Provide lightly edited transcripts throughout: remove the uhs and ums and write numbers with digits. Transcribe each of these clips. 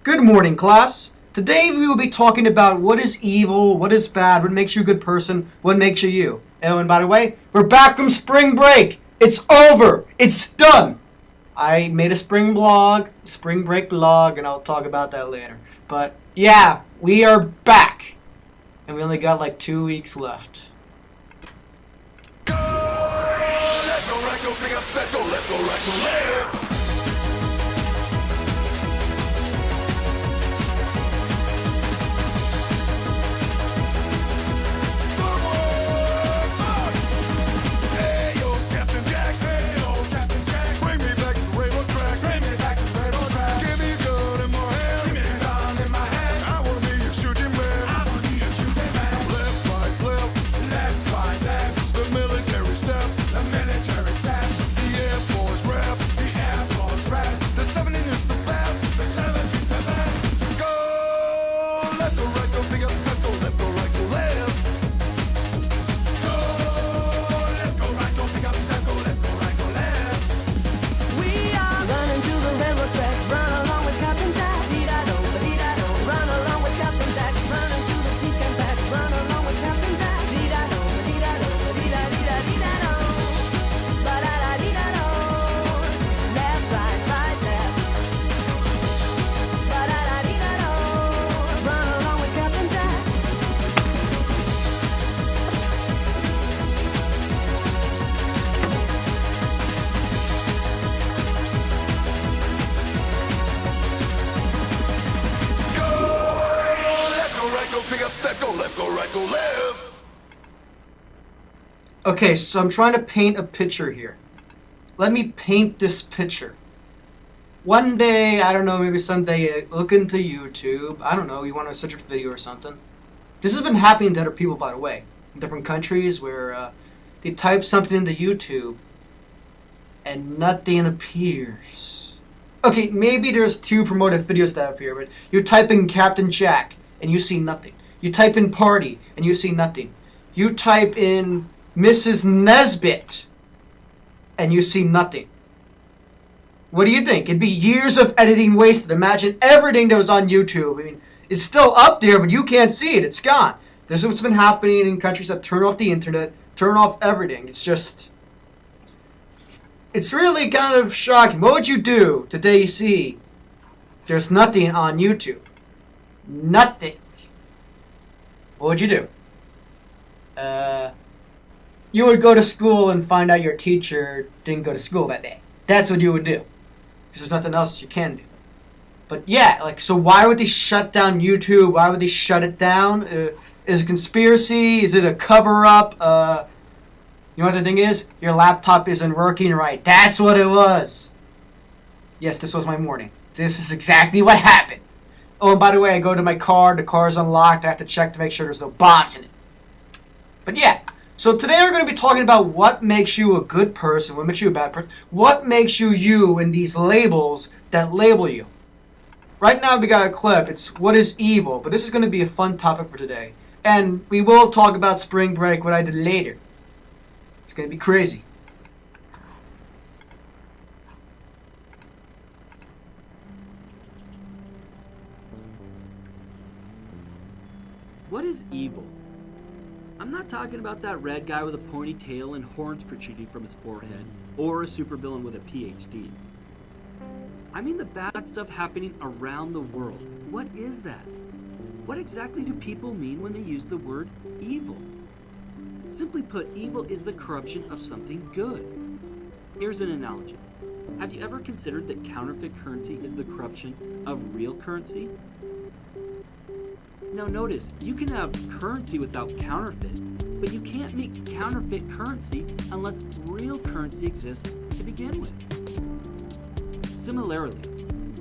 Good morning, class. Today we will be talking about what is evil, what is bad, what makes you a good person, what makes you you. Oh, and by the way, we're back from spring break. It's over. It's done. I made a spring break blog, and I'll talk about that later. But yeah, we are back. And we only got like 2 weeks left. Go! Let's go, right, go, pick up, set, go, let's go, right, go, live! Okay, so I'm trying to paint a picture here. Let me paint this picture. One day, I don't know, maybe someday, look into YouTube. I don't know, you want to search a video or something. This has been happening to other people, by the way, in different countries where they type something into YouTube and nothing appears. Okay, maybe there's 2 promoted videos that appear, but you type in Captain Jack and you see nothing. You type in party and you see nothing. You type in Mrs. Nesbit and you see nothing. What do you think? It'd be years of editing wasted. Imagine everything that was on YouTube. I mean, it's still up there, but you can't see it. It's gone. This is what's been happening in countries that turn off the internet, turn off everything. It's really kind of shocking. What would you do today you see there's nothing on YouTube? Nothing. What would you do? You would go to school and find out your teacher didn't go to school that day. That's what you would do. Because there's nothing else you can do. But yeah, so why would they shut down YouTube? Why would they shut it down? Is it a conspiracy? Is it a cover-up? You know what the thing is? Your laptop isn't working right. That's what it was. Yes, this was my morning. This is exactly what happened. Oh, and by the way, I go to my car. The car's unlocked. I have to check to make sure there's no bombs in it. But yeah. So today we're going to be talking about what makes you a good person, what makes you a bad person, what makes you you in these labels that label you. Right now we got a clip, it's what is evil, but this is going to be a fun topic for today. And we will talk about spring break, what I did later. It's going to be crazy. What is evil? I'm not talking about that red guy with a pointy tail and horns protruding from his forehead, or a supervillain with a PhD. I mean the bad stuff happening around the world. What is that? What exactly do people mean when they use the word evil? Simply put, evil is the corruption of something good. Here's an analogy. Have you ever considered that counterfeit currency is the corruption of real currency? Now notice, you can have currency without counterfeit, but you can't make counterfeit currency unless real currency exists to begin with. Similarly,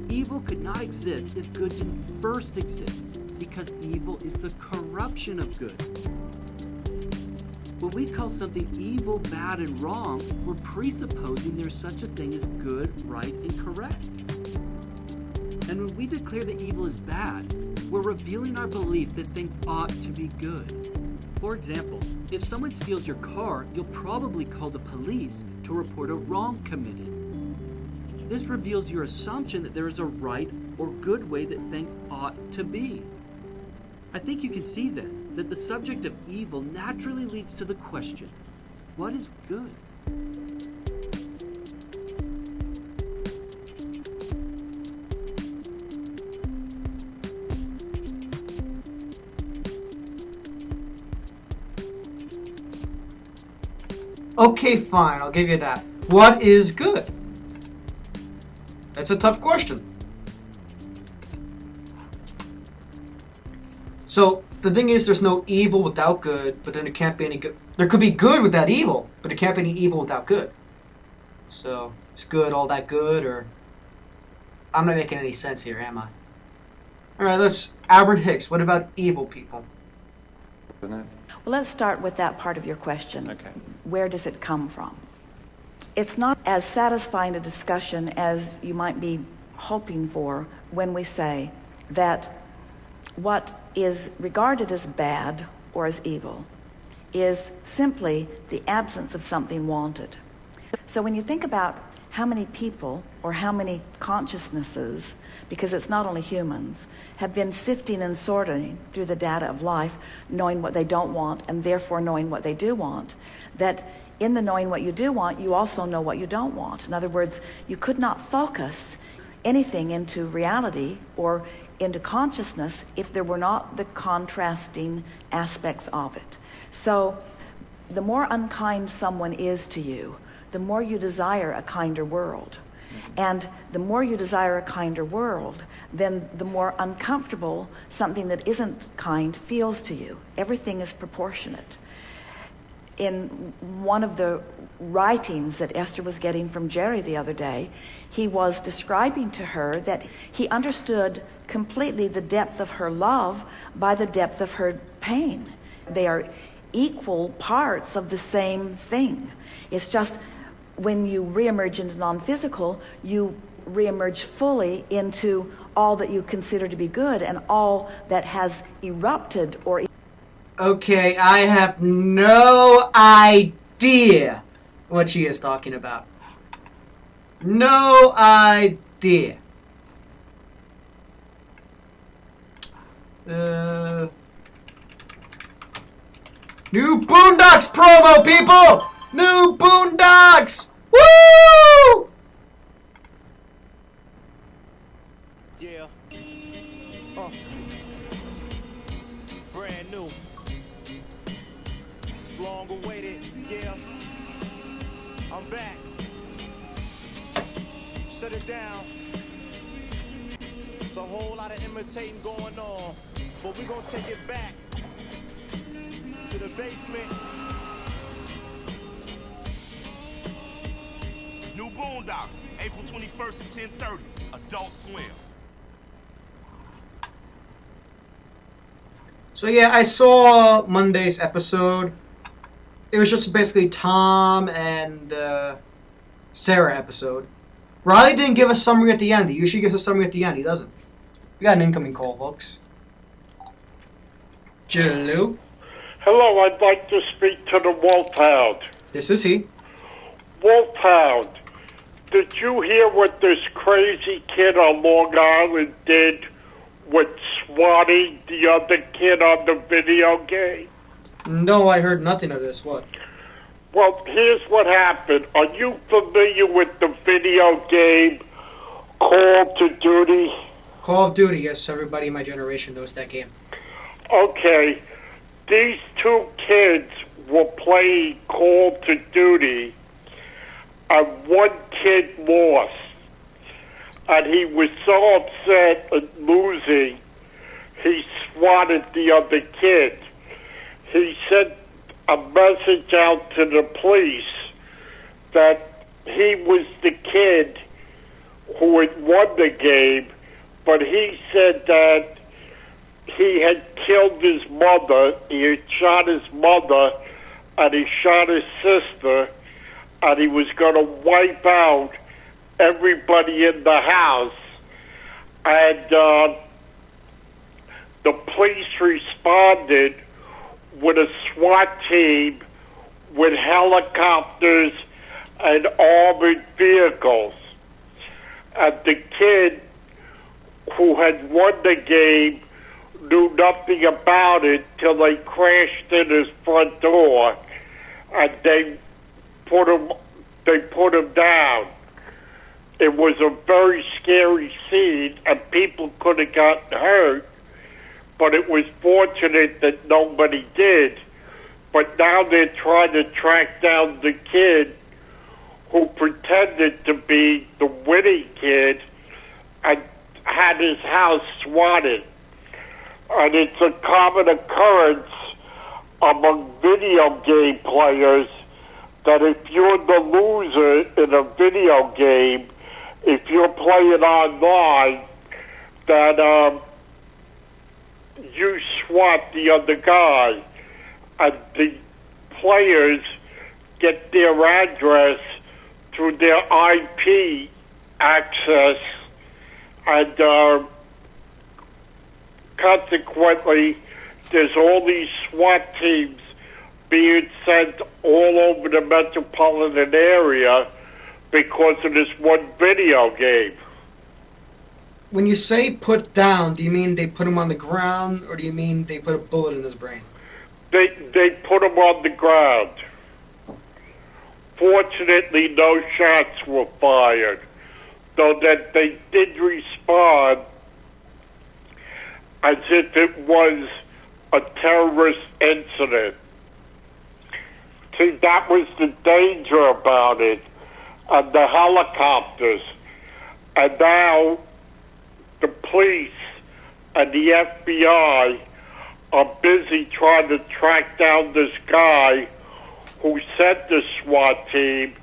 evil could not exist if good didn't first exist, because evil is the corruption of good. When we call something evil, bad, and wrong, we're presupposing there's such a thing as good, right, and correct. And when we declare that evil is bad, we're revealing our belief that things ought to be good. For example, if someone steals your car, you'll probably call the police to report a wrong committed. This reveals your assumption that there is a right or good way that things ought to be. I think you can see then that the subject of evil naturally leads to the question, what is good? Okay, fine, I'll give you that. What is good? That's a tough question. So, the thing is, there's no evil without good, but then there can't be any good. There could be good without evil, but there can't be any evil without good. So, is good all that good, or... I'm not making any sense here, am I? Alright, let's... Albert Hicks, what about evil people? Isn't it? Well, let's start with that part of your question. Okay. Where does it come from? It's not as satisfying a discussion as you might be hoping for when we say that what is regarded as bad or as evil is simply the absence of something wanted. So when you think about how many people or how many consciousnesses, because it's not only humans, have been sifting and sorting through the data of life, knowing what they don't want and therefore knowing what they do want, that in the knowing what you do want, you also know what you don't want. In other words, you could not focus anything into reality or into consciousness if there were not the contrasting aspects of it. So the more unkind someone is to you, the more you desire a kinder world. And the more you desire a kinder world, then the more uncomfortable something that isn't kind feels to you. Everything is proportionate. In one of the writings that Esther was getting from Jerry the other day, he was describing to her that he understood completely the depth of her love by the depth of her pain. They are equal parts of the same thing. It's just when you reemerge into non-physical, you reemerge fully into all that you consider to be good and all that has erupted or... Okay, I have no idea what she is talking about. No idea. New Boondocks promo, people! New Boondocks! Woo! Yeah. Brand new. It's long awaited. Yeah. I'm back. Shut it down. It's a whole lot of imitating going on, but we're gonna take it back to the basement. New Boondocks, April 21st at 10:30. Adult Swim. So yeah, I saw Monday's episode. It was just basically Tom and Sarah episode. Riley didn't give a summary at the end. He usually gives a summary at the end. He doesn't. We got an incoming call, folks. Hello? Hello, I'd like to speak to the Wolfhound. This is he. Wolfhound, did you hear what this crazy kid on Long Island did with swatting the other kid on the video game? No, I heard nothing of this. What? Well, here's what happened. Are you familiar with the video game Call to Duty? Call of Duty, yes, everybody in my generation knows that game. Okay, these two kids were playing Call to Duty, and one kid lost. And he was so upset at losing, he swatted the other kid. He sent a message out to the police that he was the kid who had won the game, but he said that he had killed his mother, he had shot his mother, and he shot his sister, and he was going to wipe out everybody in the house. And the police responded with a SWAT team with helicopters and armored vehicles. And the kid who had won the game knew nothing about it till they crashed in his front door, and they put him down. It was a very scary scene, and people could have gotten hurt, but it was fortunate that nobody did. But now they're trying to track down the kid who pretended to be the winning kid and had his house swatted. And it's a common occurrence among video game players that if you're the loser in a video game, if you're playing online, that you swat the other guy, and the players get their address through their IP access, and consequently, there's all these SWAT teams being sent all over the metropolitan area because of this one video game. When you say put down, do you mean they put him on the ground, or do you mean they put a bullet in his brain? They put him on the ground. Fortunately, no shots were fired, though that they did respond as if it was a terrorist incident. See, that was the danger about it, and the helicopters. And now the police and the FBI are busy trying to track down this guy who sent the SWAT team,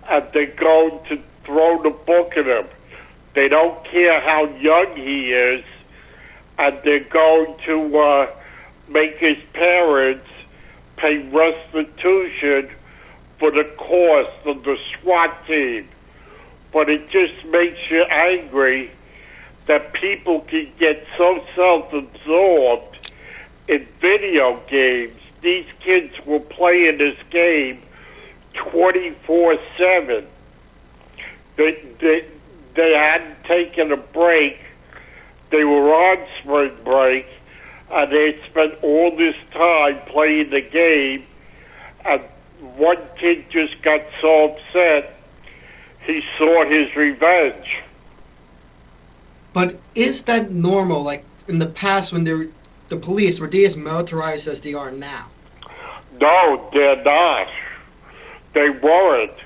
and they're going to throw the book at him. They don't care how young he is, and they're going to make his parents pay restitution for the cost of the SWAT team. But it just makes you angry that people can get so self-absorbed in video games. These kids were playing this game 24/7. They hadn't taken a break. They were on spring break, and they spent all this time playing the game, and one kid just got so upset, he sought his revenge. But is that normal? Like in the past, when the police were they as militarized as they are now? No, they're not. They weren't.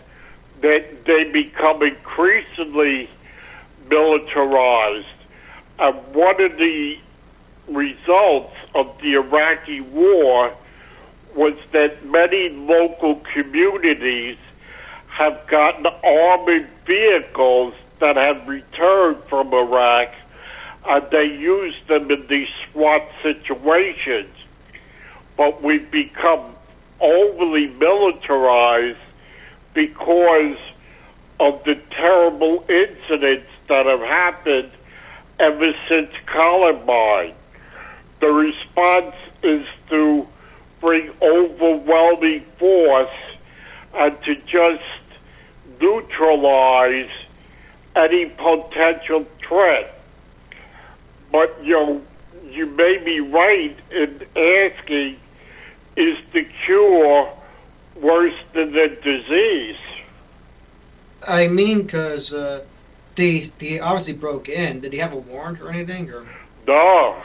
They become increasingly militarized. And one of the results of the Iraqi war was that many local communities have gotten armored vehicles that have returned from Iraq, and they use them in these SWAT situations. But we've become overly militarized because of the terrible incidents that have happened ever since Columbine. The response is to bring overwhelming force and to just neutralize any potential threat. But you may be right in asking, is the cure worse than the disease? I mean, because they obviously broke in. Did he have a warrant or anything? Or No,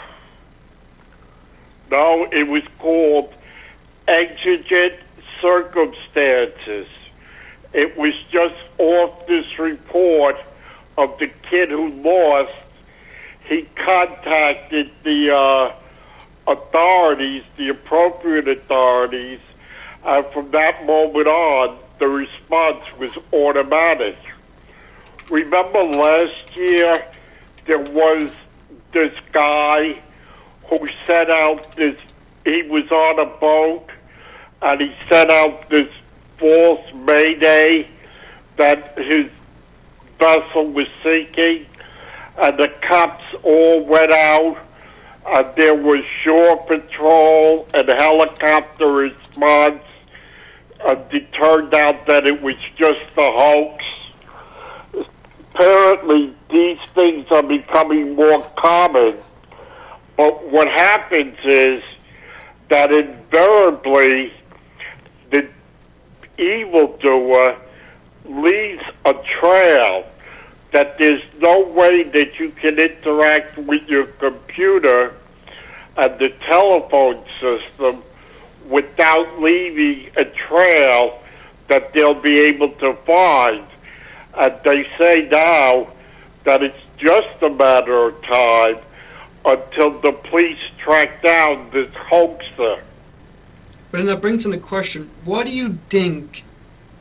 it was called exigent circumstances. It was just off this report of the kid who lost. He contacted the authorities, the appropriate authorities, and from that moment on, the response was automatic. Remember last year, there was this guy who sent out this, he was on a boat, and he sent out this false mayday that his vessel was sinking, and the cops all went out, and there was shore patrol and helicopter response, and it turned out that it was just a hoax. apparently these things are becoming more common. But what happens is that invariably the evildoer leaves a trail, that there's no way that you can interact with your computer and the telephone system without leaving a trail that they'll be able to find. And they say now that it's just a matter of time until the police track down this hoaxer. But then that brings in the question, what do you think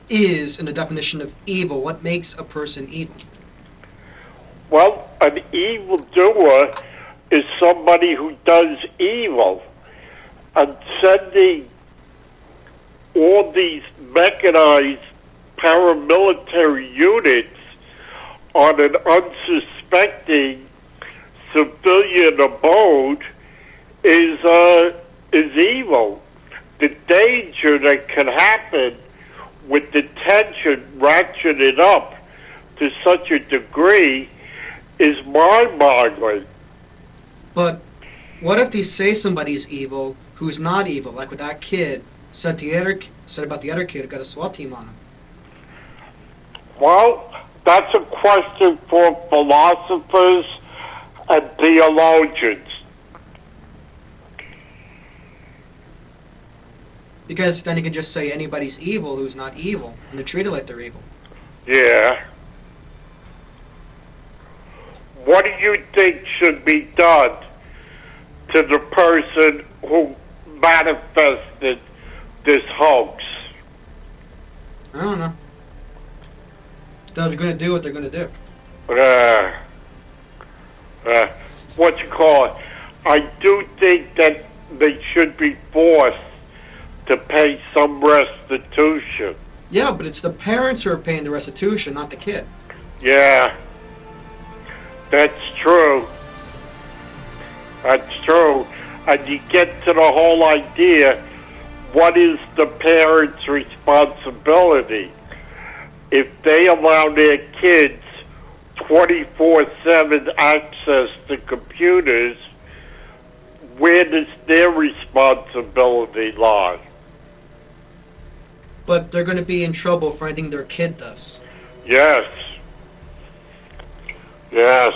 is in the definition of evil? What makes a person evil? Well, an evildoer is somebody who does evil. And sending all these mechanized paramilitary units on an unsuspecting civilian abode is evil. The danger that can happen with the tension ratcheted up to such a degree is mind-boggling. But what if they say somebody's evil who's not evil, like what that kid said about the other kid who got a SWAT team on him? Well, that's a question for philosophers and theologians. Because then you can just say anybody's evil who's not evil, and they're treated like they're evil. Yeah. What do you think should be done to the person who manifested this hoax? I don't know. They're going to do what they're going to do. What you call it? I do think that they should be forced to pay some restitution. Yeah, but it's the parents who are paying the restitution, not the kid. Yeah, that's true. That's true. And you get to the whole idea, what is the parents' responsibility? If they allow their kids 24/7 access to computers, where does their responsibility lie? But they're going to be in trouble for anything their kid does. Yes. Yes.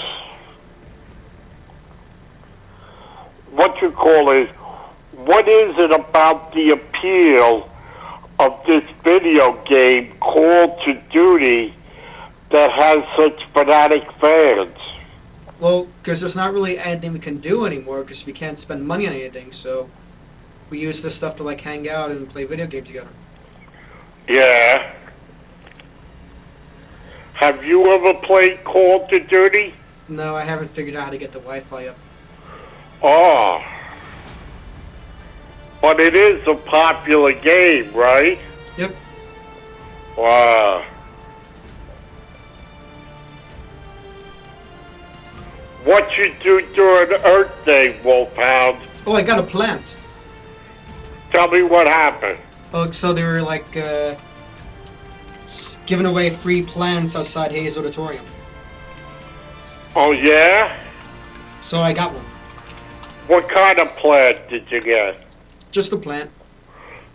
What you call it, what is it about the appeal of this video game, Call to Duty, that has such fanatic fans? Well, because there's not really anything we can do anymore, because we can't spend money on anything, so we use this stuff to, like, hang out and play video games together. Yeah. Have you ever played Call to Duty? No, I haven't figured out how to get the Wi-Fi up. Oh. But it is a popular game, right? Yep. Wow. What you do during Earth Day, Wolfhound? Oh, I got a plant. Tell me what happened. Oh, so they were, like, giving away free plants outside Hayes Auditorium. Oh, yeah? So I got one. What kind of plant did you get? Just a plant.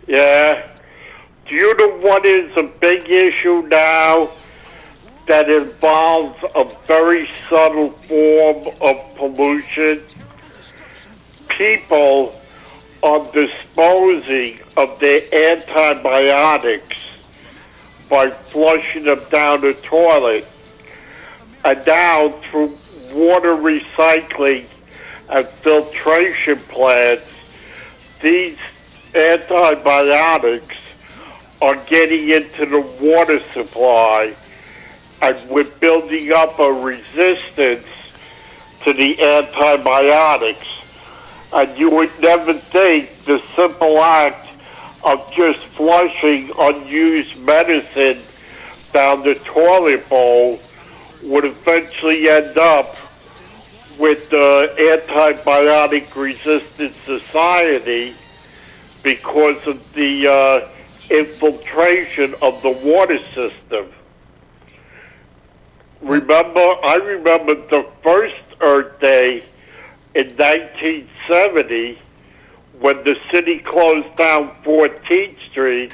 Yeah. Do you know what is a big issue now that involves a very subtle form of pollution? People are disposing of their antibiotics by flushing them down the toilet. And now, through water recycling and filtration plants, these antibiotics are getting into the water supply, and we're building up a resistance to the antibiotics. And you would never think the simple act of just flushing unused medicine down the toilet bowl would eventually end up with the antibiotic-resistant society because of the infiltration of the water system. I remember the first Earth Day in 1970 when the city closed down 14th Street,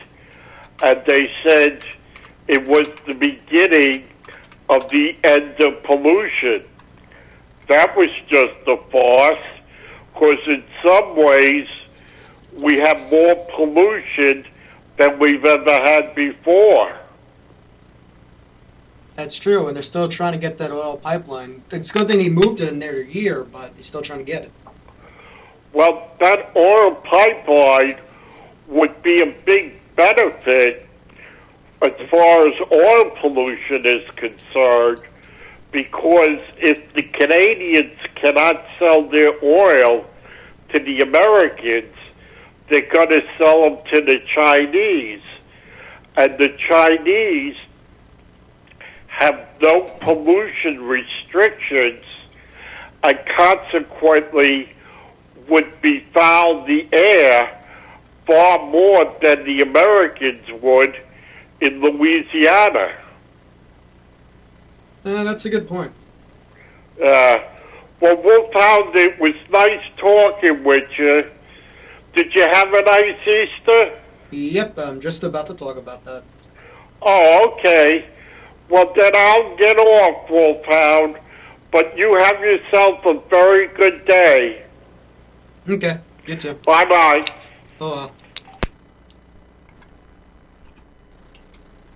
and they said it was the beginning of the end of pollution. That was just a farce, because in some ways we have more pollution than we've ever had before. That's true, and they're still trying to get that oil pipeline. It's a good thing he moved it in there a year, but he's still trying to get it. Well, that oil pipeline would be a big benefit as far as oil pollution is concerned, because if the Canadians cannot sell their oil to the Americans, they're going to sell them to the Chinese. And the Chinese have no pollution restrictions, and consequently would befoul the air far more than the Americans would in Louisiana. That's a good point. Well, Wolfhound, it was nice talking with you. Did you have a nice Easter? Yep, I'm just about to talk about that. Oh, okay. Well, then I'll get off, Wolfhound. But you have yourself a very good day. Okay, you too. Bye-bye. Oh, well.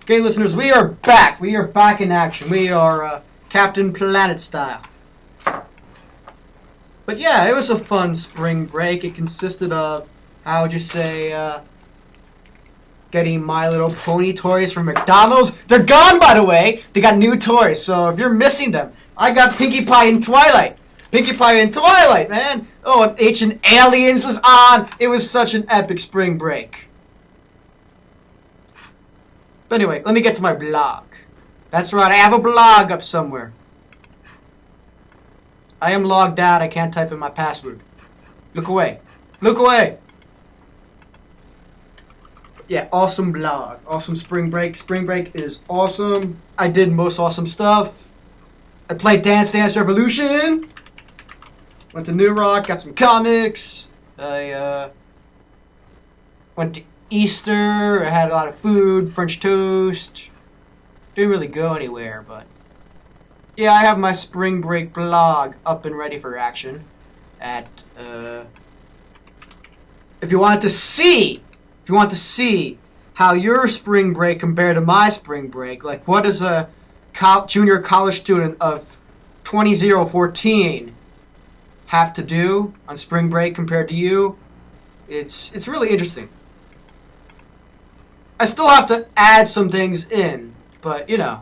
Okay, listeners, we are back. We are back in action. We are Captain Planet style. But yeah, it was a fun spring break. It consisted of, how would you say, getting My Little Pony toys from McDonald's. They're gone, by the way. They got new toys, so if you're missing them, I got Pinkie Pie and Twilight. Pinkie Pie and Twilight, man. Oh, and Ancient Aliens was on. It was such an epic spring break. But anyway, let me get to my blog. That's right, I have a blog up somewhere. I am logged out. I can't type in my password. Look away. Look away. Yeah, awesome blog. Awesome spring break. Spring break is awesome. I did most awesome stuff. I played Dance Dance Revolution. Went to New Rock, got some comics. I went to Easter. I had a lot of food, French toast. Didn't really go anywhere, but yeah, I have my spring break blog up and ready for action. At if you want to see how your spring break compared to my spring break, like what does a junior college student of 2014 have to do on spring break compared to you, it's really interesting. I still have to add some things in, but you know,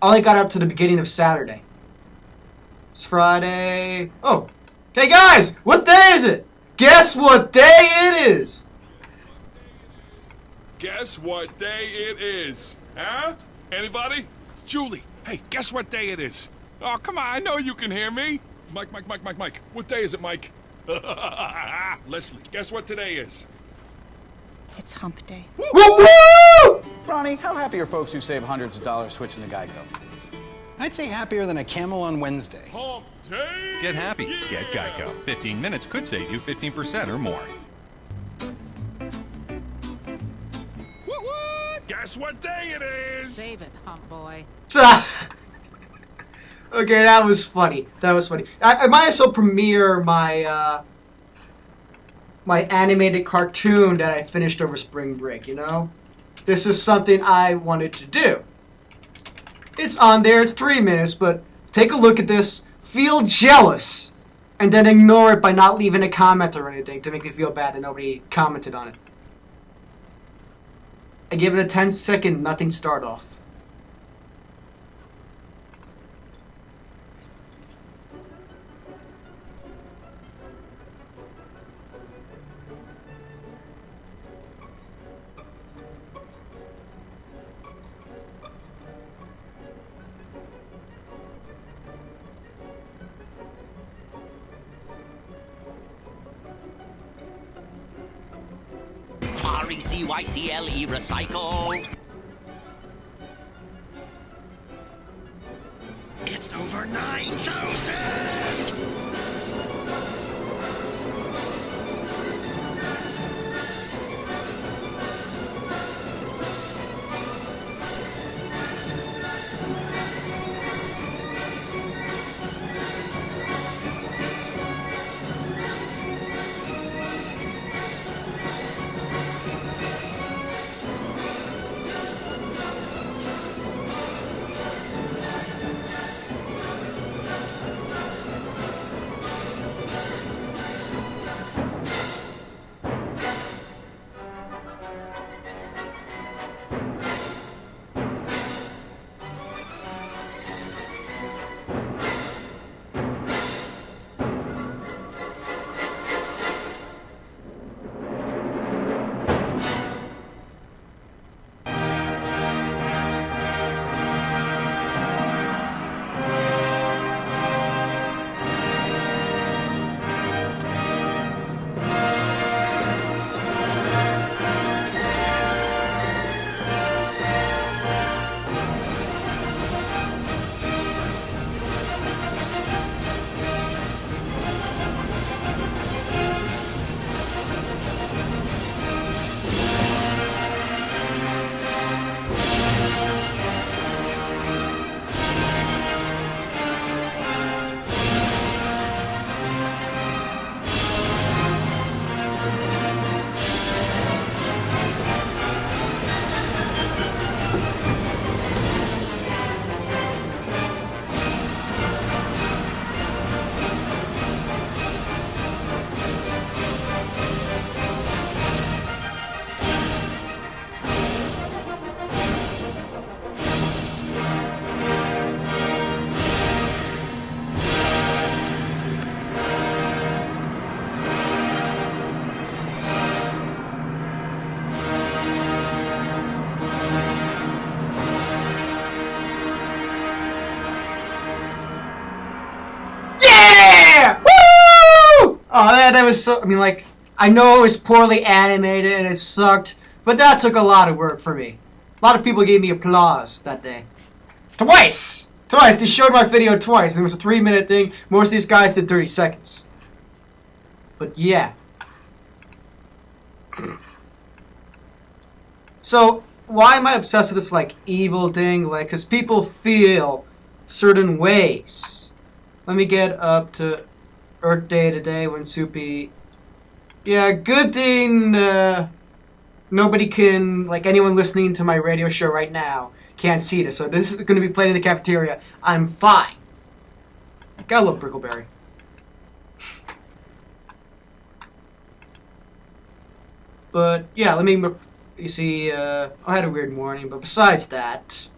I only got up to the beginning of Saturday. It's Friday. Oh, hey guys, what day is it? Guess what day it is? Guess what day it is? Huh? Anybody? Julie, hey, guess what day it is? Oh, come on, I know you can hear me. Mike. What day is it, Mike? Leslie, guess what today is? It's hump day. Woo woo! Ronnie, how happy are folks who save hundreds of dollars switching to Geico? I'd say happier than a camel on Wednesday. Hump day! Get happy. Get Geico. 15 minutes could save you 15% or more. Guess what day it is? Save it, hump boy. Okay, that was funny. I might as well premiere my my animated cartoon that I finished over spring break, you know? This is something I wanted to do. It's on there, it's 3 minutes, but take a look at this, feel jealous, and then ignore it by not leaving a comment or anything to make me feel bad that nobody commented on it. I give it a 10-second nothing start off. RECYCLE recycle. Oh, that was so... I mean, like, I know it was poorly animated and it sucked, but that took a lot of work for me. A lot of people gave me applause that day. Twice! Twice! They showed my video twice, and it was a 3-minute thing. Most of these guys did 30 seconds. But yeah. So, why am I obsessed with this, like, evil thing? Like, because people feel certain ways. Let me get up to Earth Day today when Soupy... Yeah, good thing nobody can, like, anyone listening to my radio show right now can't see this. So this is going to be played in the cafeteria. I'm fine. Gotta love Brickleberry. But, yeah, let me... You see, I had a weird morning, but besides that...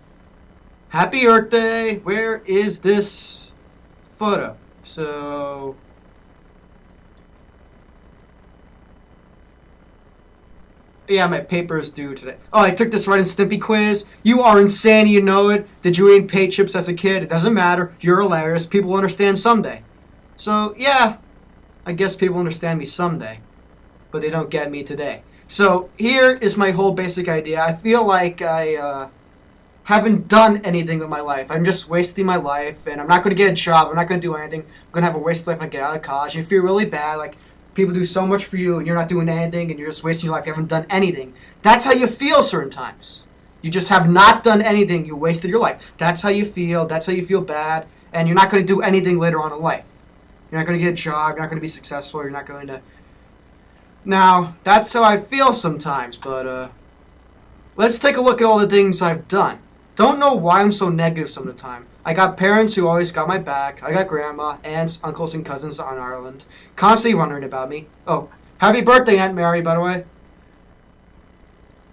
Happy Earth Day! Where is this photo? So... Yeah, my paper is due today. Oh, I took this Ren and Stimpy quiz. You are insane, you know it. Did you eat Rfid Chips as a kid? It doesn't matter. You're hilarious. People will understand someday. So, yeah, I guess people understand me someday. But they don't get me today. So, here is my whole basic idea. I feel like I haven't done anything with my life. I'm just wasting my life, and I'm not going to get a job. I'm not going to do anything. I'm going to have a wasted life when I get out of college. And you feel really bad, like... People do so much for you, and you're not doing anything, and you're just wasting your life. You haven't done anything. That's how you feel certain times. You just have not done anything. You wasted your life. That's how you feel. That's how you feel bad, and you're not going to do anything later on in life. You're not going to get a job. You're not going to be successful. You're not going to... Now, that's how I feel sometimes, but let's take a look at all the things I've done. Don't know why I'm so negative some of the time. I got parents who always got my back. I got grandma, aunts, uncles, and cousins on Ireland. Constantly wondering about me. Oh, happy birthday, Aunt Mary, by the way.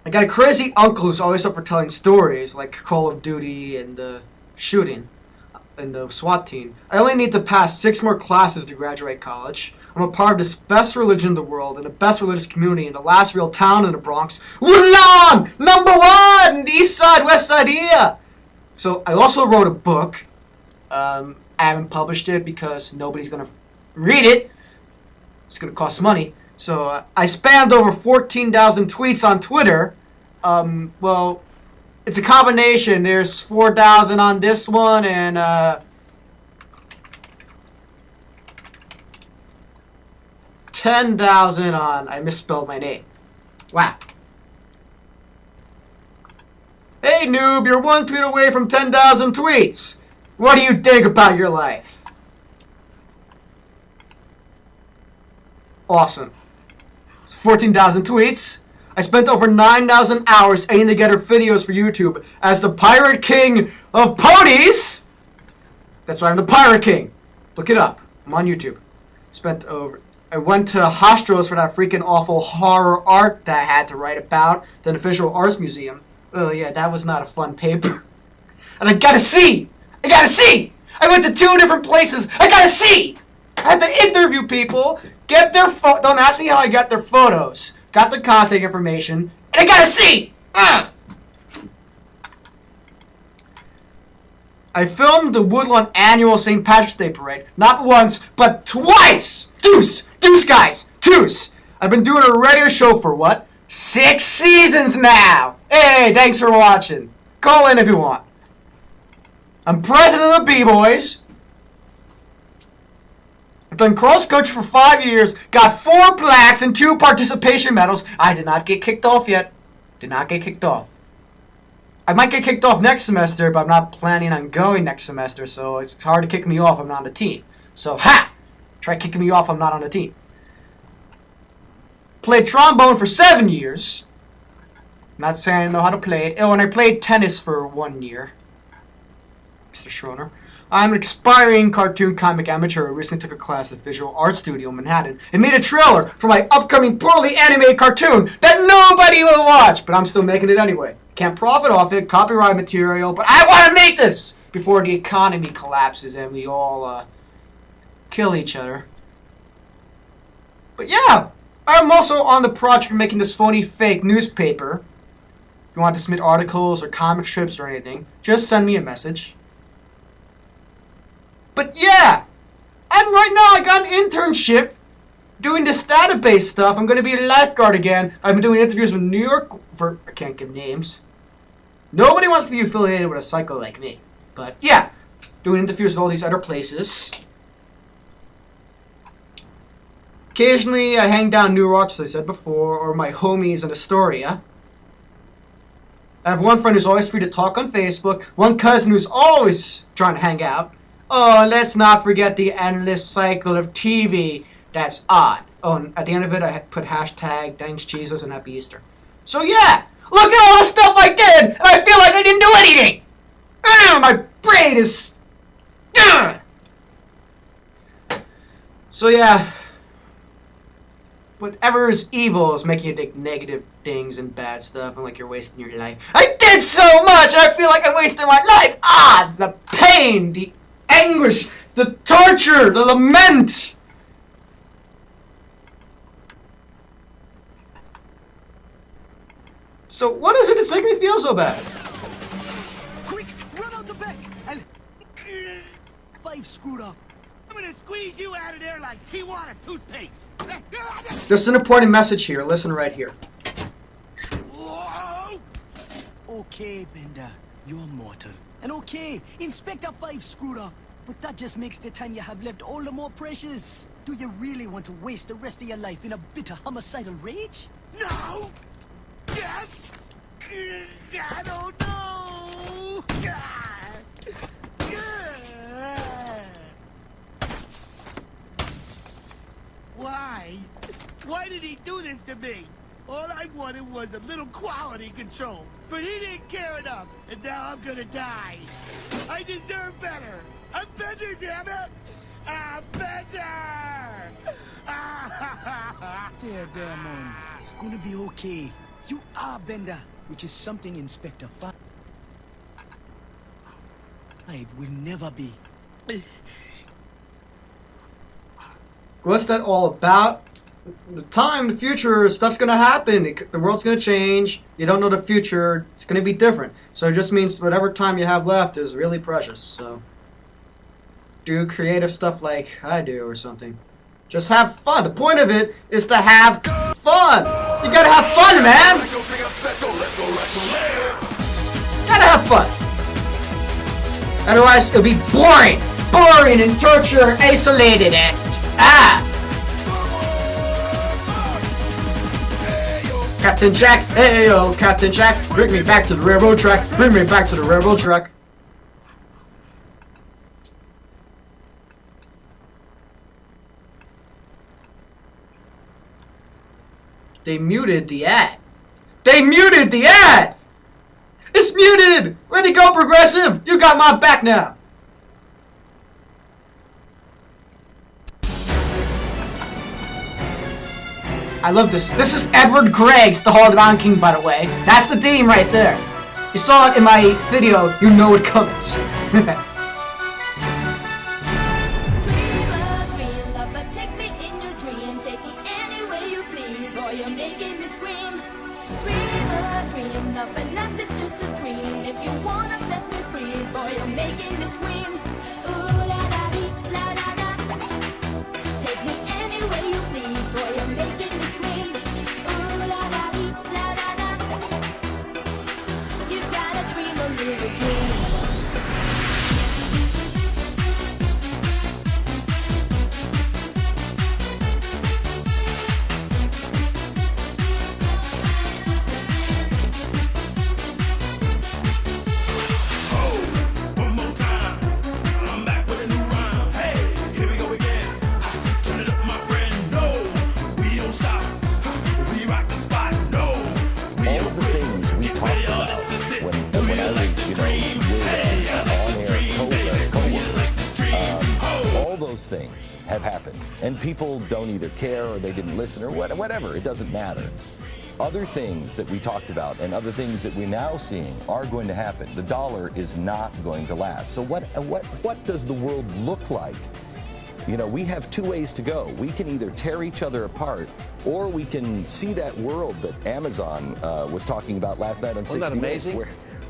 I got a crazy uncle who's always up for telling stories, like Call of Duty and the shooting and the SWAT team. I only need to pass 6 more classes to graduate college. I'm a part of this best religion in the world and the best religious community in the last real town in the Bronx. Woodlawn! #1! East Side, West Side, here! So, I also wrote a book. I haven't published it because nobody's going to read it. It's going to cost money. So, I spammed over 14,000 tweets on Twitter. Well, it's a combination. There's 4,000 on this one and, 10,000 on... I misspelled my name. Wow. Hey, noob, you're 1 tweet away from 10,000 tweets. What do you think about your life? Awesome. So 14,000 tweets. I spent over 9,000 hours editing together videos for YouTube as the Pirate King of Ponies. That's why I'm the Pirate King. Look it up. I'm on YouTube. I went to Hostros for that freaking awful horror art that I had to write about, the Visual Arts Museum. Oh yeah, that was not a fun paper. And I got a C! I got a C! I went to 2 different places. I got a C! I had to interview people, get their don't ask me how I got their photos. Got the contact information, and I got a C! I filmed the Woodlawn annual St. Patrick's Day parade, not once, but twice! Deuce! Deuce, guys! Deuce! I've been doing a radio show for, what? 6 seasons now! Hey, thanks for watching. Call in if you want. I'm president of B-Boys. I've done cross-country for 5 years, got 4 plaques and 2 participation medals. I did not get kicked off yet. Did not get kicked off. I might get kicked off next semester, but I'm not planning on going next semester, so it's hard to kick me off. I'm not on the team. So, ha! Try kicking me off. I'm not on the team. Played trombone for 7 years. Not saying I know how to play it. Oh, and I played tennis for 1 year. Mr. Schroner. I'm an aspiring cartoon comic amateur who recently took a class at Visual Art Studio in Manhattan and made a trailer for my upcoming poorly animated cartoon that nobody will watch, but I'm still making it anyway. Can't profit off it, copyright material, but I want to make this before the economy collapses and we all kill each other. But yeah, I'm also on the project of making this phony fake newspaper. If you want to submit articles or comic strips or anything, just send me a message. But yeah, and right now I got an internship doing this database stuff. I'm going to be a lifeguard again. I've been doing interviews with New York for... I can't give names. Nobody wants to be affiliated with a psycho like me. But, yeah. Doing interviews with all these other places. Occasionally, I hang down New Rocks, as I said before, or my homies in Astoria. I have one friend who's always free to talk on Facebook, one cousin who's always trying to hang out. Oh, and let's not forget the endless cycle of TV that's odd. Oh, and at the end of it, I put hashtag thanks Jesus and happy Easter. So yeah, look at all the stuff I did, and I feel like I didn't do anything. My brain is... So yeah, whatever is evil is making you think negative things and bad stuff and like you're wasting your life. I did so much, I feel like I'm wasting my life. Ah, the pain, the anguish, the torture, the lament. So what is it that's making me feel so bad? Quick, run out the back and... 5 screwed up. I'm gonna squeeze you out of there like Tijuana toothpaste. There's an important message here. Listen right here. Whoa! Okay, Bender, you're mortal. And okay, Inspector 5 screwed up. But that just makes the time you have left all the more precious. Do you really want to waste the rest of your life in a bitter homicidal rage? No! Yes! I don't know! Why? Why did he do this to me? All I wanted was a little quality control. But he didn't care enough, and now I'm gonna die. I deserve better. I'm Bender, damn it! I'm Bender! There, Damon. It's gonna be okay. You are Bender, which is something Inspector 5 will never be. What's that all about? The time, the future, stuff's gonna happen. The world's gonna change. You don't know the future. It's gonna be different. So it just means whatever time you have left is really precious. So do creative stuff like I do or something. Just have fun. The point of it is to have fun. You gotta have fun, man. You gotta have fun. Otherwise, it'll be boring. Boring and torture, isolated. Captain Jack, hey yo, Captain Jack, bring me back to the railroad track, bring me back to the railroad track. They muted the ad. They muted the ad! It's muted! Where'd it go, Progressive? You got my back now. I love this. This is Edward Gregg's The Hall of the Mountain King, by the way. That's the theme right there. You saw it in my video. You know it comes. Things have happened, and people don't either care or they didn't listen or whatever. It doesn't matter. Other things that we talked about and other things that we're now seeing are going to happen. The dollar is not going to last. So what does the world look like? You know, we have two ways to go. We can either tear each other apart, or we can see that world that Amazon was talking about last night on 60 Minutes,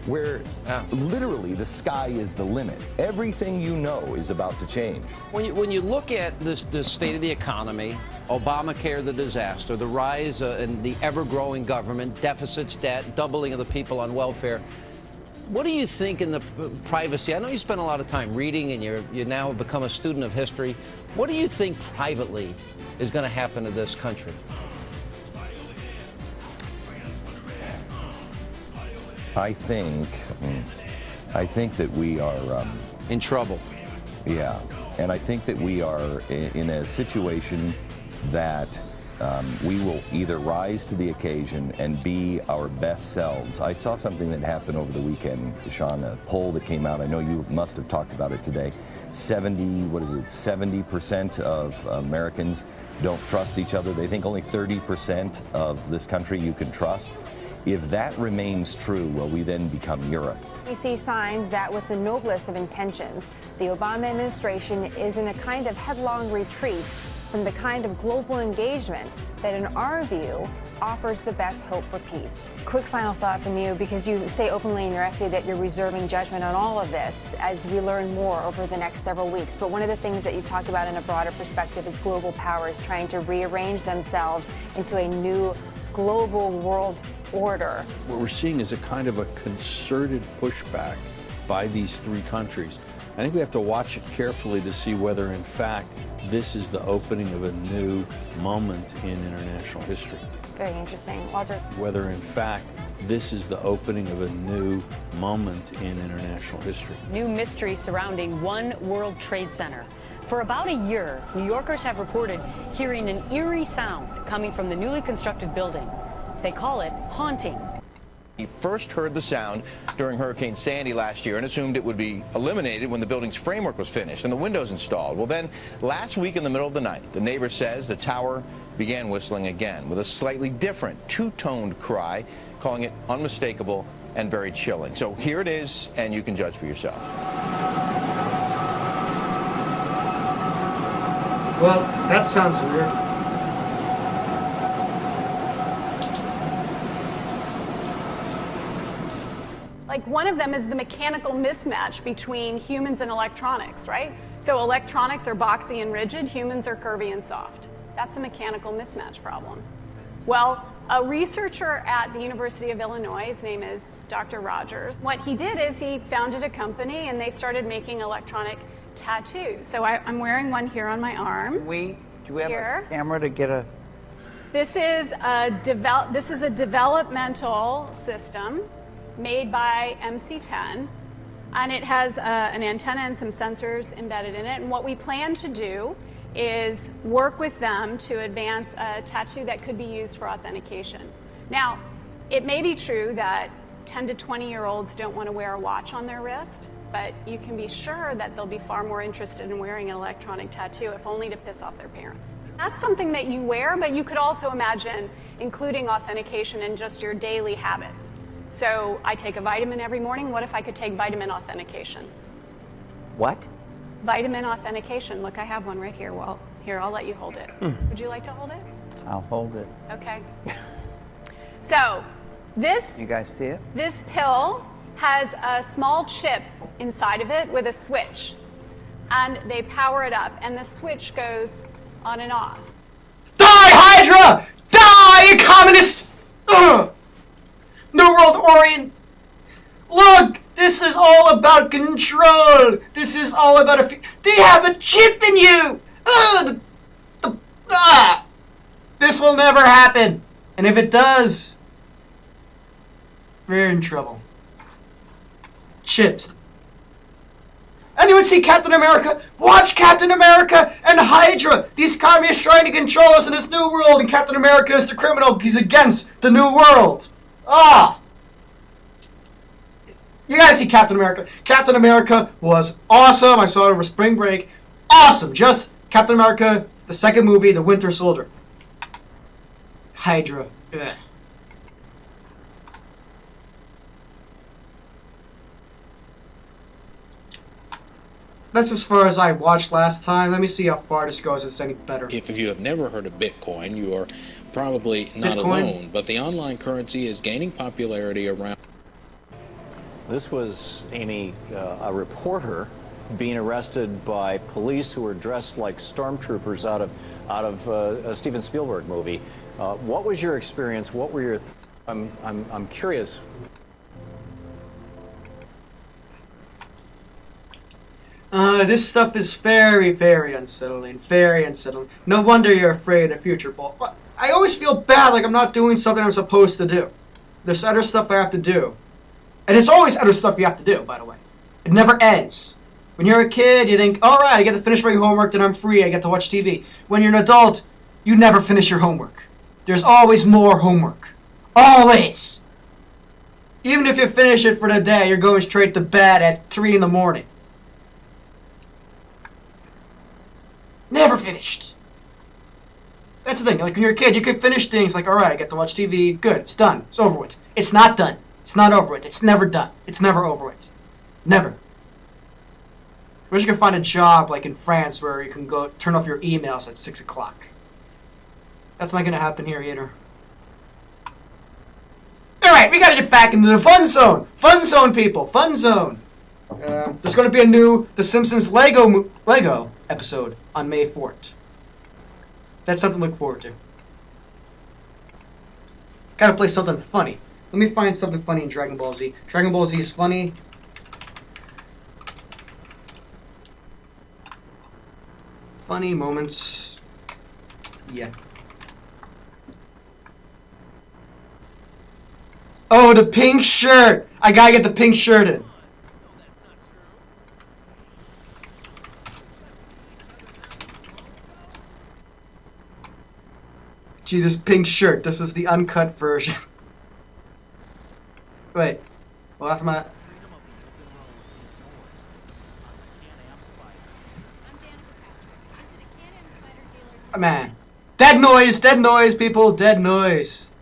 where literally the sky is the limit. Everything you know is about to change. When you look at the state of the economy, Obamacare, the disaster, the rise in the ever-growing government, deficits, debt, doubling of the people on welfare, what do you think in the privacy? I know you spend a lot of time reading and you now have become a student of history. What do you think privately is going to happen to this country? I think that we are in trouble. Yeah, and I think that we are in a situation that we will either rise to the occasion and be our best selves. I saw something that happened over the weekend, Sean, a poll that came out. I know you must have talked about it today. 70% of Americans don't trust each other. They think only 30% of this country you can trust. If that remains true, will we then become Europe? We see signs that with the noblest of intentions, the Obama administration is in a kind of headlong retreat from the kind of global engagement that, in our view, offers the best hope for peace. Quick final thought from you, because you say openly in your essay that you're reserving judgment on all of this as we learn more over the next several weeks. But one of the things that you talk about in a broader perspective is global powers trying to rearrange themselves into a new global world order. What we're seeing is a kind of a concerted pushback by these three countries. I think we have to watch it carefully to see whether, in fact, this is the opening of a new moment in international history. Very interesting. Lazarus. Whether, in fact, this is the opening of a new moment in international history. New mystery surrounding One World Trade Center. For about a year, New Yorkers have reported hearing an eerie sound coming from the newly constructed building. They call it haunting. He first heard the sound during Hurricane Sandy last year and assumed it would be eliminated when the building's framework was finished and the windows installed. Well, then last week in the middle of the night, the neighbor says the tower began whistling again with a slightly different two-toned cry, calling it unmistakable and very chilling. So here it is, and you can judge for yourself. Well, that sounds weird. Like, one of them is the mechanical mismatch between humans and electronics, right? So electronics are boxy and rigid, humans are curvy and soft. That's a mechanical mismatch problem. Well, a researcher at the University of Illinois, his name is Dr. Rogers, what he did is he founded a company and they started making electronic tattoos. So I'm wearing one here on my arm. Do we have here. A camera to get a... This is a developmental system made by MC10, and it has an antenna and some sensors embedded in it. And what we plan to do is work with them to advance a tattoo that could be used for authentication. Now, it may be true that 10 to 20-year-olds don't want to wear a watch on their wrist, but you can be sure that they'll be far more interested in wearing an electronic tattoo, if only to piss off their parents. That's something that you wear, but you could also imagine including authentication in just your daily habits. So I take a vitamin every morning. What if I could take vitamin authentication? What? Vitamin authentication. Look, I have one right here. Well, here, I'll let you hold it. Would you like to hold it? I'll hold it. Okay. So this... You guys see it? This pill has a small chip inside of it with a switch. And they power it up, and the switch goes on and off. Die, Hydra! Die, you communists! Ugh! New World Orient! Look! This is all about control! This is all about they have a chip in you! This will never happen! And if it does, we're in trouble. Chips. Anyone see Captain America? Watch Captain America and Hydra! These communists trying to control us in this new world, and Captain America is the criminal because he's against the new world. Ah! You gotta see Captain America. Captain America was awesome. I saw it over spring break. Awesome. Just Captain America, the second movie, The Winter Soldier. Hydra. Ugh. That's as far as I watched last time. Let me see how far this goes, if it's any better. If you have never heard of Bitcoin, you are probably not alone, but the online currency is gaining popularity around. This was, Amy, a reporter being arrested by police who were dressed like stormtroopers out of a Steven Spielberg movie. What was your experience? What were your? I'm curious. This stuff is very, very unsettling. Very unsettling. No wonder you're afraid of the future, Paul. But I always feel bad, like I'm not doing something I'm supposed to do. There's other stuff I have to do. And it's always other stuff you have to do, by the way. It never ends. When you're a kid, you think, all right, I get to finish my homework, then I'm free, I get to watch TV. When you're an adult, you never finish your homework. There's always more homework. Always! Even if you finish it for the day, you're going straight to bed at 3 in the morning. Never finished. That's the thing, like when you're a kid, you can finish things like, alright, I get to watch TV, good, it's done, it's over with. It's not done. It's not over with. It's never done. It's never over with. Never. I wish you could find a job like in France where you can go turn off your emails at 6 o'clock. That's not going to happen here either. Alright, we got to get back into the fun zone. Fun zone, people. Fun zone. There's going to be a new The Simpsons Lego episode on May 4th. That's something to look forward to. Gotta play something funny. Let me find something funny in Dragon Ball Z. Dragon Ball Z is funny. Funny moments. Yeah. Oh, the pink shirt! I gotta get the pink shirt in. Gee, this pink shirt. This is the uncut version. Wait. Well, that's my... Man. Dead noise, people. Dead noise.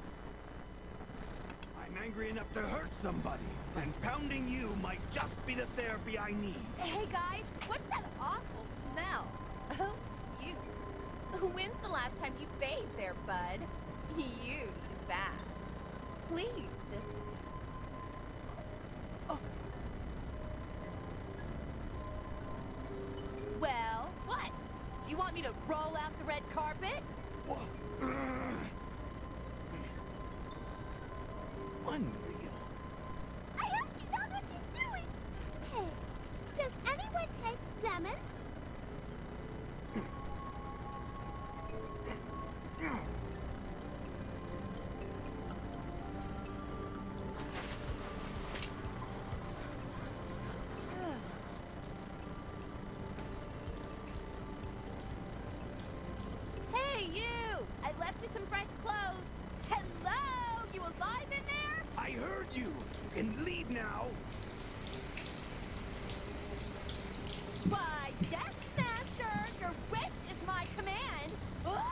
I'm angry enough to hurt somebody, and pounding you might just be the therapy I need. Hey guys, what's that awful smell? Oh, you. When's the last time you bathed there, bud? You need a bath. Please, this way. Well, what? Do you want me to roll out the red carpet? Unreal. I hope he knows what he's doing. Hey, does anyone take lemon? Hey, you! I left you some fresh clothes. Hello! You alive in there? I heard you. You can leave now. Why, yes, master! Your wish is my command! Ugh.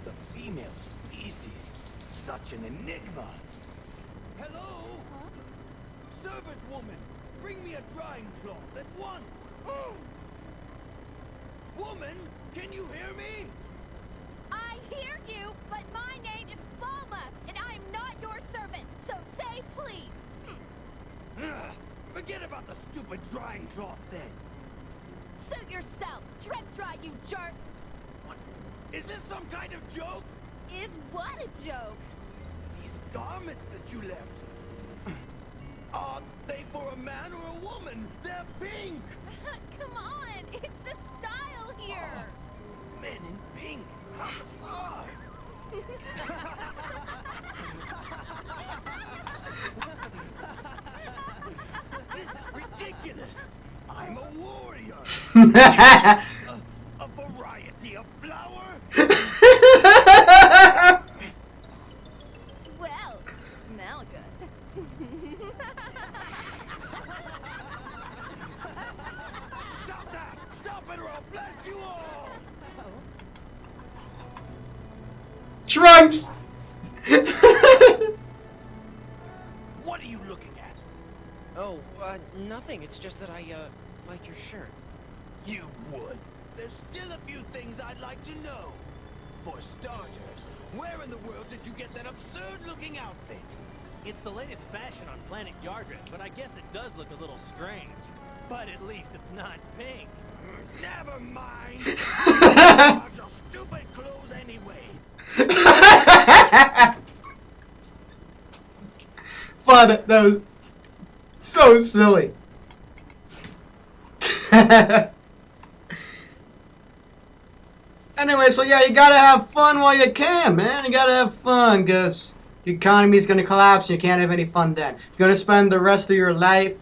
The female species. Such an enigma. Hello? Huh? Servant woman, bring me a drying cloth at once. Woman, can you hear me? I hear you, but my name is Bulma, and I am not your servant, so say please. Forget about the stupid drying cloth then. Suit yourself. Drip dry, you jerk. What? Is this some kind of joke? Is what a joke? These garments that you left. Are they for a man or a woman? They're pink! Come on, it's the style here. Men in pink. How bizarre. This is ridiculous. I'm a warrior. A variety of flower. Well, smell good. Stop that! Stop it or I'll blast you all! Trunks! What are you looking at? Oh, nothing. It's just that I, like your shirt. You would. There's still a few things I'd like to know. For starters, where in the world did you get that absurd-looking outfit? It's the latest fashion on Planet Yardred, but I guess it does look a little strange. But at least it's not pink. Never mind. About your stupid clothes anyway. Fun. That was so silly. Anyway, so yeah, you gotta have fun while you can, man. You gotta have fun, because the economy's gonna collapse and you can't have any fun then. You're gonna spend the rest of your life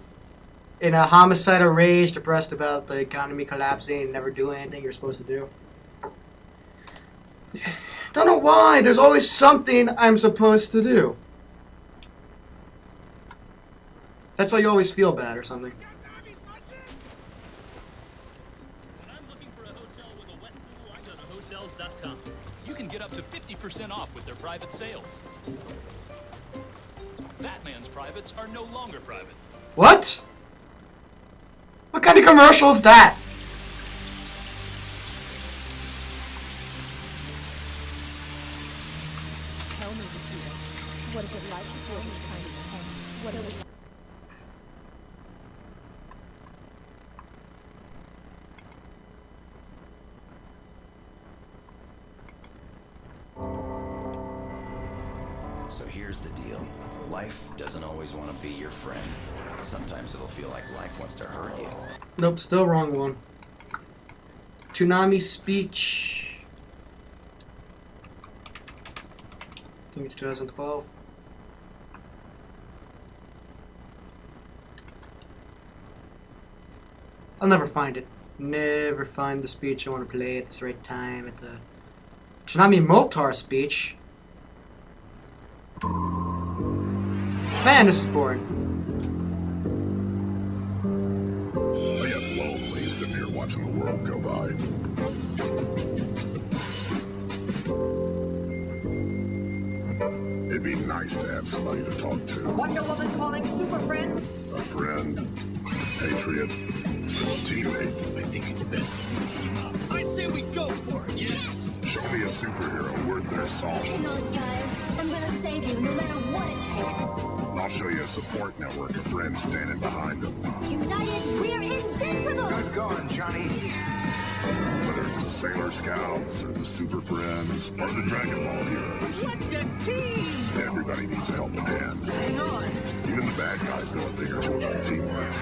in a homicidal rage, depressed about the economy collapsing and never doing anything you're supposed to do. Don't know why. There's always something I'm supposed to do. That's why you always feel bad or something. You can get up to 50% off with their private sales. Batman's privates are no longer private. What? What kind of commercial is that? Tell me the deal. What is it like to feel this kind of pain? What is it like? So here's the deal. Life doesn't always want to be your friend. Sometimes it'll feel like life wants to hurt you. Nope, still wrong one. Toonami speech. I think it's 2012. I'll never find it. Never find the speech I want to play at this right time. At the Toonami Moltar speech. Man, this is boring. I get lonely sitting here watching the world go by. It'd be nice to have somebody to talk to. Wonder Woman calling super friend. A friend, patriot, teammate. I think it's best to team up. I say we go for it, yeah? Show me a superhero worth their salt. Hang on, guys. I'm gonna save you no matter what it takes. I'll show you a support network of friends standing behind them. United, we're invincible! Good going, Johnny. Whether it's the Sailor Scouts, or the Super Friends, or the Dragon Ball heroes. What's a team? Everybody needs a helping hand. Hang on. Even the bad guys know a thing or two about teamwork.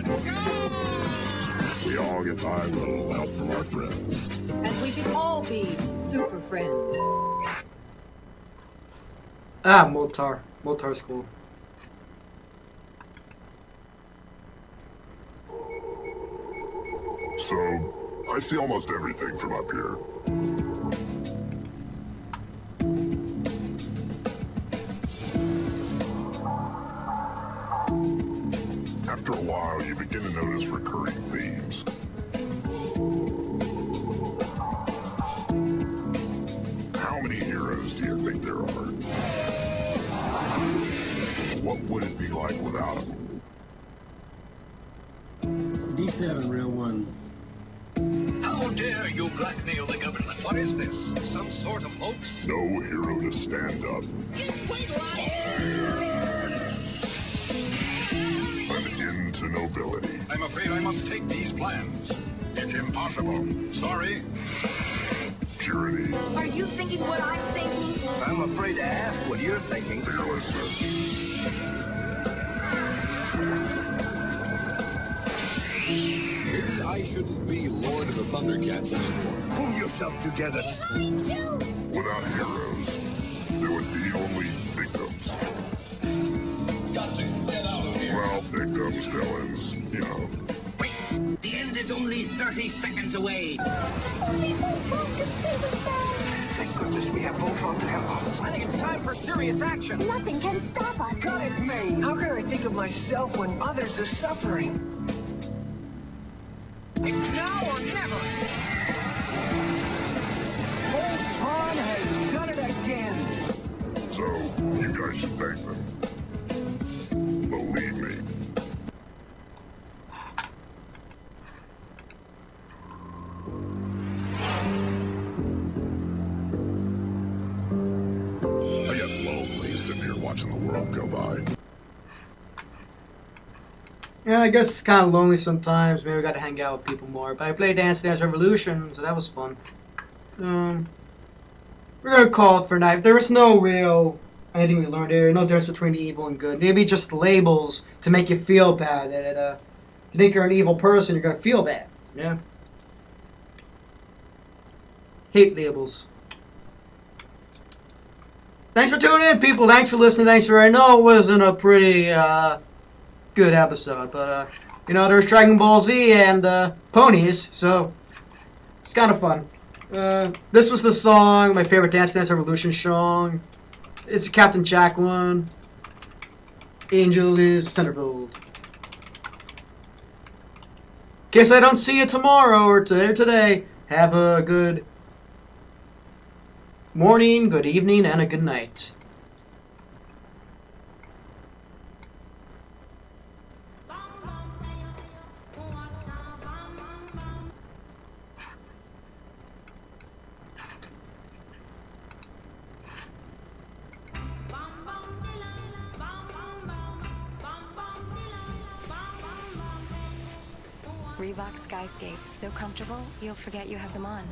Let's go! We all get by with a little help from our friends. And we can all be super friends. Ah, Moltar. Moltar's cool. So, I see almost everything from up here. After a while, you begin to notice recurring themes. How many heroes do you think there are? What would it be like without them? D7, real one. How dare you blackmail the government? What is this? Some sort of hoax? No hero to stand up. Just wait till I... An end to nobility. I'm afraid I must take these plans. It's impossible. Sorry. Purity. Are you thinking what I'm thinking? I'm afraid to ask what you're thinking. Fearlessness. Maybe I shouldn't be Lord of the Thundercats anymore. Pull yourself together. Without heroes, there would be only victims. Got to get out of here. Well, victims, villains, you know. Wait, the end is only 30 seconds away. Thank goodness we have Voltron to help us. I think it's time for serious action. Nothing can stop us. God, it's me. How can I think of myself when others are suffering? It's now or never. Voltron has done it again. So, you guys should thank them. Believe me. I get lonely watching the world go by. Yeah, I guess it's kind of lonely sometimes. Maybe we got to hang out with people more. But I played Dance Dance Revolution, so that was fun. We're gonna call it for night. There was no real anything we learned here. No difference between evil and good. Maybe just labels to make you feel bad. That if you think you're an evil person, you're gonna feel bad. Yeah. Hate labels. Thanks for tuning in, people. Thanks for listening. Thanks for. I know it wasn't a pretty good episode, but you know, there's Dragon Ball Z and ponies, so it's kind of fun. This was the song, my favorite Dance Dance Revolution song. It's a Captain Jack one. Angel is centerfold. In case I don't see you tomorrow or today, have a good morning, good evening, and a good night. Reebok Skyscape, so comfortable you'll forget you have them on.